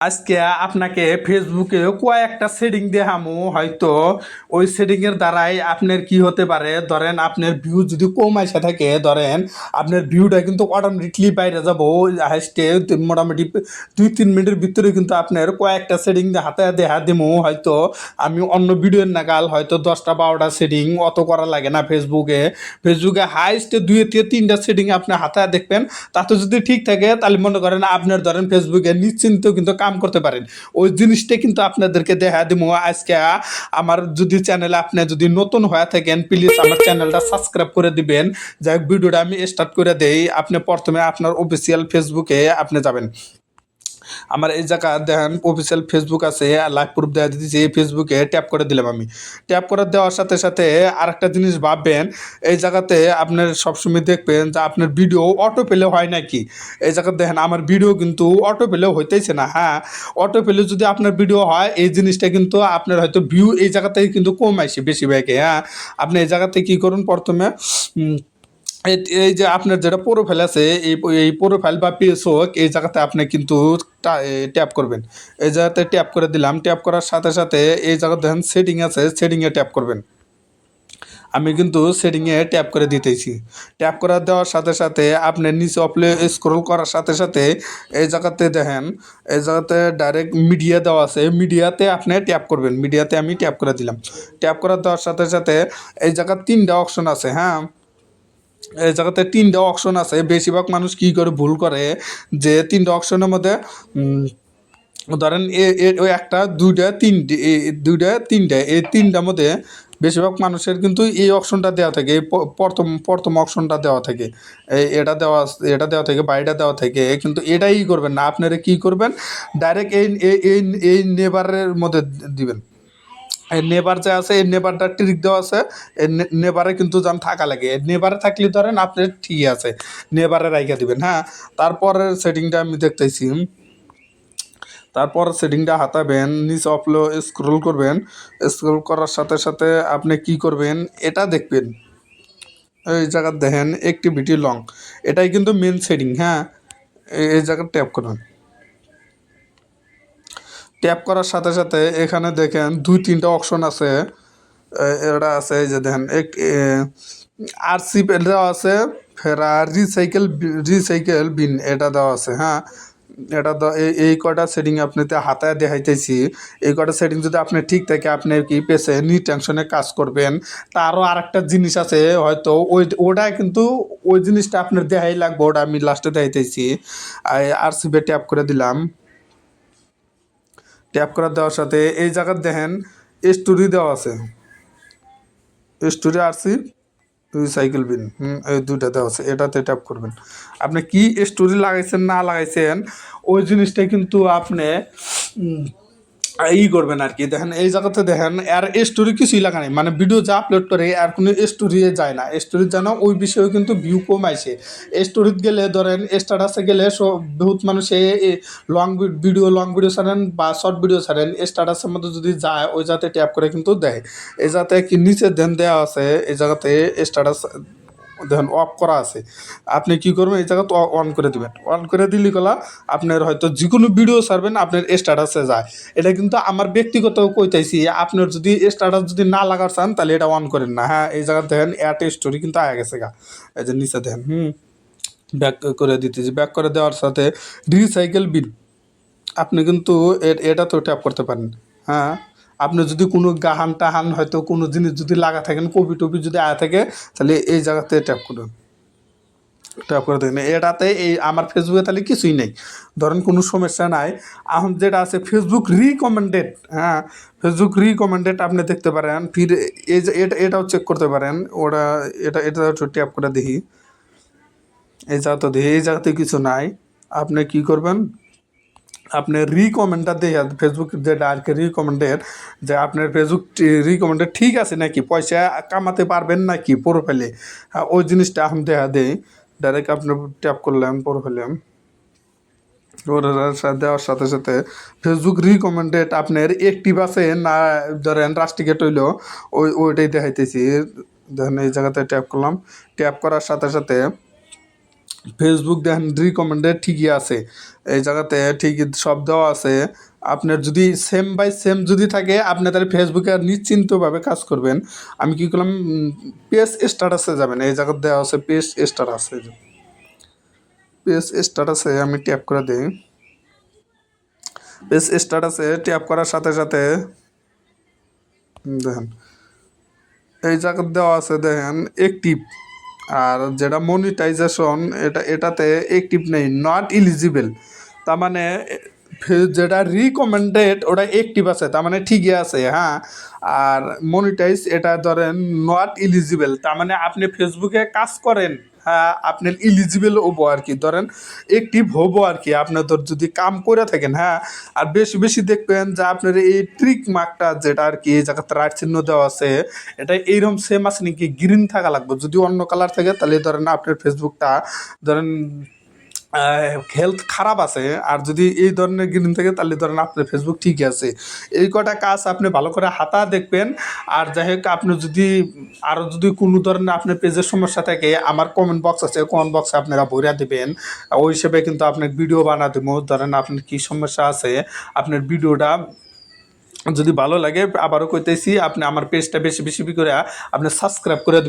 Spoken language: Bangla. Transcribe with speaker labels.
Speaker 1: আজকে আপনাকে ফেসবুকে কয়েকটা সেটিং দেখামু হয়তো ওই সেটিংয়ের দ্বারাই আপনার কি হতে পারে ধরেন আপনার ভিউ যদি কম আসে থাকে ধরেন আপনার ভিউটা কিন্তু অটোমেটিকলি বাইরে যাবো হাসতে মোটামুটি 2-3 মিনিটের ভিতরে কিন্তু আপনার কয়েকটা সেটিং হাতে দেখা দিমু হয়তো আমি অন্য ভিডিওর নাগাল হয়তো 10টা-12টা সেটিং অত করা লাগে না ফেসবুকে হাইস্টে 2 থেকে 3টা সেটিং আপনি হাতে দেখবেন তাতে যদি ঠিক থাকে তাহলে মনে করেন আপনার ধরেন ফেসবুকে নিশ্চিন্ত কিন্তু কাম করতে পারেন ওই জিনিসটা কিন্তু আপনাদেরকে দেখা দিব আজকে আমার যদি চ্যানেলে আপনি যদি নতুন হয়ে থাকেন প্লিজ আমার চ্যানেলটা সাবস্ক্রাইব করে দিবেন যাই ভিডিওটা আমি স্টার্ট করে দেই আপনি প্রথমে আপনার অফিসিয়াল ফেসবুকে আপনি যাবেন আমার এই জায়গা দেখেন অফিসিয়াল ফেসবুক আছে লাইভ প্রুফ দেওয়া দিতেছি এই ফেসবুকে ট্যাপ করে দিলাম আমি ট্যাপ করে দেওয়ার সাথে সাথে আরেকটা জিনিস ভাববেন এই জায়গাতে আপনার সবসময় দেখবেন যে আপনার ভিডিও অটো পেলে হয় নাকি এই জায়গাতে দেখেন আমার ভিডিও কিন্তু অটো পেলেও হইতেছে না হ্যাঁ অটো পেলে যদি আপনার ভিডিও হয় এই জিনিসটা কিন্তু আপনার হয়তো ভিউ এই জায়গাতেই কিন্তু কম আসে বেশিরভাগে হ্যাঁ আপনি এই জায়গাতে কী করুন প্রথমে এই যে আপনার যেটা প্রোফাইল আছে এই প্রোফাইল বা পেজ হোক এই জায়গাতে আপনি কিন্তু ট্যাপ করবেন এই জায়গাতে ট্যাপ করে দিলাম ট্যাপ করার সাথে সাথে এই জায়গাতে দেখেন সেটিং আছে সেটিংয়ে ট্যাপ করবেন আমি কিন্তু সেটিংয়ে ট্যাপ করে দিতেছি ট্যাপ করে দেওয়ার সাথে সাথে আপনি নিচে অপলে স্ক্রল করার সাথে সাথে এই জায়গাতে দেখেন এই জায়গাতে ডাইরেক্ট মিডিয়া দেওয়া আছে মিডিয়াতে আপনি ট্যাপ করবেন মিডিয়াতে আমি ট্যাপ করে দিলাম ট্যাপ করে দেওয়ার সাথে সাথে এই জায়গার 3টা অপশন আছে হ্যাঁ এই জায়গাতে 3টা অপশন আছে বেশিরভাগ মানুষ কী করে ভুল করে যে 3টা অপশনের মধ্যে ধরেন ওই একটা 2টা 3টে এই 3টার মধ্যে বেশিরভাগ মানুষের কিন্তু এই অপশনটা দেওয়া থাকে এই প্রথম অপশনটা দেওয়া থাকে এটা দেওয়া থাকে বা এটা দেওয়া থাকে কিন্তু এটাই করবেন না আপনারা কী করবেন ডাইরেক্ট এই নেবারের মধ্যে দিবেন এই নেবার যে আছে এই নেবারটা ট্রিক দেওয়া আছে এই নেবারে কিন্তু যান থাকা লাগে নেবারে থাকলে ধরেন আপনি ঠিক আছে নেবারে রাইখা দিবেন হ্যাঁ তারপরের সেটিংটা আমি দেখতেছি তারপর সেটিংটা হাতাবেন নিচে অপলো স্ক্রল করবেন স্ক্রল করার সাথে সাথে আপনি কি করবেন এটা দেখবেন এই জায়গা দেখেন অ্যাক্টিভিটি লং এটাই কিন্তু মেন সেটিং হ্যাঁ এই জায়গা ট্যাপ করুন ট্যাপ করার সাথে সাথে এখানে দেখেন 2-3টা অপশন আছে এটা আছে এই যে দেখেন আরসি দেওয়া আছে ফের রিসাইকেল বিন এটা দেওয়া আছে হ্যাঁ এটা এই কটা সেটিং আপনাতে হাতায় দেখাইতেছি এই কটা সেটিং যদি আপনি ঠিক থাকে আপনি কি পেছে টেনশনে কাজ করবেন তারও আরেকটা জিনিস আছে হয়তো ওটা কিন্তু ওই জিনিসটা আপনার দেখাই লাগবে ওটা আমি লাস্টে দেখাইতেছি আরসিবে ট্যাপ করে দিলাম ট্যাপ করে দেওয়ার সাথে এই জায়গার দেখেন স্টোরি দেওয়া আছে স্টোরি আরসি রিসাইকেল বিন এই 2টা দেওয়া আছে এটাতে ট্যাপ করবেন আপনি কি স্টোরি লাগাইছেন না লাগাইছেন ওই জিনিসটা কিন্তু আপনি করবেন আর কি দেখেন এই জায়গাতে দেখেন আর স্টোরি কিছুই লাগা নেই মানে ভিডিও যা আপলোড করে আর কোনো স্টোরি যায় না স্টোরি যেন ওই বিষয়ে কিন্তু ভিউ কম আসে স্টোরিত গেলে ধরেন স্ট্যাটাসে গেলে বহুত মানুষে লং ভিডিও ছাড়েন বা শর্ট ভিডিও ছাড়েন স্ট্যাটাসের মধ্যে যদি যায় ওই যাতে ট্যাপ করে কিন্তু দেয় এই যাতে কি নিচে দেন দেওয়া আছে এই জায়গাতে স্ট্যাটাস দেখেন অফ করা আছে আপনি কি করবেন এই জায়গাতে অন করে দিবেন অন করে দিলে গলা আপনার হয়তো যে কোনো ভিডিও ছাড়বেন আপনার স্ট্যাটাসে যায় এটা কিন্তু আমার ব্যক্তিগত কইতাইছি আপনার যদি স্ট্যাটাস যদি না লাগার চান তাহলে এটা অন করেন না হ্যাঁ এই জায়গাতে দেখেন অ্যাড স্টোরি কিন্তু আয়া গেছে গা এই যে নিচে দেখেন ব্যাক করে দিতেছি ব্যাক করে দেওয়ার সাথে রিসাইকেল বিন আপনি কিন্তু এটা তো ট্যাপ করতে পারেন হ্যাঁ আপনি যদি কোনো গাহান টাহান হয়তো কোনো জিনিস যদি লাগা থাকেন কপি টপি যদি আয়া থাকে তাহলে এই জায়গাতে ট্যাপ করুন ট্যাপ করে দেখেন এটাতে এই আমার ফেসবুকে তাহলে কিছুই নেই ধরেন কোনো সমস্যা নাই এখন যেটা আছে ফেসবুক রিকমেন্ডেড হ্যাঁ ফেসবুক রিকমেন্ডেড আপনি দেখতে পারেন ফির এই যে এটাও চেক করতে পারেন ওটা এটা একটু ট্যাপ করে দেখি এই জায়গা তো দেখি এই জায়গাতে কিছু নাই আপনি কি করবেন আপনি রিকমেন্ডটা দিয়ে ফেসবুক যেটা আর কি রিকমেন্ডের যে আপনার ফেসবুক রিকমেন্ডেড ঠিক আছে নাকি পয়সা কামাতে পারবেন নাকি প্রোফাইলে ওই জিনিসটা এখন দেখা দেয় ডাইরেক্ট আপনি ট্যাপ করলাম প্রোফাইলে দেওয়ার সাথে সাথে ফেসবুক রিকমেন্ডেড আপনার অ্যাক্টিভ আছে না ধরেন রাস্টিকেট হইলো ওইটাই দেখাইতেছি দেখেন এই জায়গাতে ট্যাপ করলাম ট্যাপ করার সাথে সাথে ফেসবুক দেখেন রিকমেন্ডেড ঠিকই আছে, এই জায়গাতে ঠিকই সব দেওয়া আছে। আপনার যদি সেম বাই সেম যদি থাকে আপনি তাহলে ফেসবুকে আর নিশ্চিন্তভাবে কাজ করবেন। আমি কী করলাম, পেজ স্ট্যাটাসে যাবেন, এই জায়গাতে দেওয়া আছে পেজ স্ট্যাটাসে। পেজ স্ট্যাটাসে আমি ট্যাপ করে দিই। পেজ স্ট্যাটাসে ট্যাপ করার সাথে সাথে দেখেন এই জায়গাতে দেওয়া আছে দেখেন অ্যাক্টিভ, আর যেটা মনিটাইজেশন এটাতে অ্যাক্টিভ নেই, নট এলিজিবল। তার মানে যেটা রিকমেন্ডেড ওটা অ্যাক্টিভ আছে, তার মানে ঠিকই আছে, হ্যাঁ। আর মনিটাইজ এটা ধরেন নট এলিজিবল, তার মানে আপনি ফেসবুকে কাজ করেন, হ্যাঁ আপনার এলিজিবল হবো আর কি, ধরেন অ্যাক্টিভ হবো আর কি, আপনার ধর যদি কাম করে থাকেন, হ্যাঁ। আর বেশি বেশি দেখবেন যে আপনার এই ট্রিক মার্কটা যেটা আর কি এই জায়গাতে রাইট চিহ্ন দেওয়া আছে, এটা এইরকম সেম আছে নাকি গ্রিন থাকা লাগবে, যদি অন্য কালার থাকে তাহলে ধরেন আপনার ফেসবুকটা ধরেন হেলথ খারাপ আছে, আর যদি এই ধরনের গ্রিন থাকে তাহলে ধরেন আপনার ফেসবুক ঠিকই আছে। এই কটা কাজ আপনি ভালো করে হাতা দেখবেন। আর যাই হোক আপনি যদি আরও যদি কোনো ধরনের আপনার পেজের সমস্যা থাকে, আমার কমেন্ট বক্স আছে, কমেন্ট বক্সে আপনারা ভরে দেবেন, ওই হিসেবে কিন্তু আপনার ভিডিও বানা দেবো। ধরেন আপনার কী সমস্যা আছে, আপনার ভিডিওটা যদি ভালো লাগে আবারও কইতেছি, আপনি আমার পেজটা বেশি বেশি করে আপনি সাবস্ক্রাইব করে দেবেন।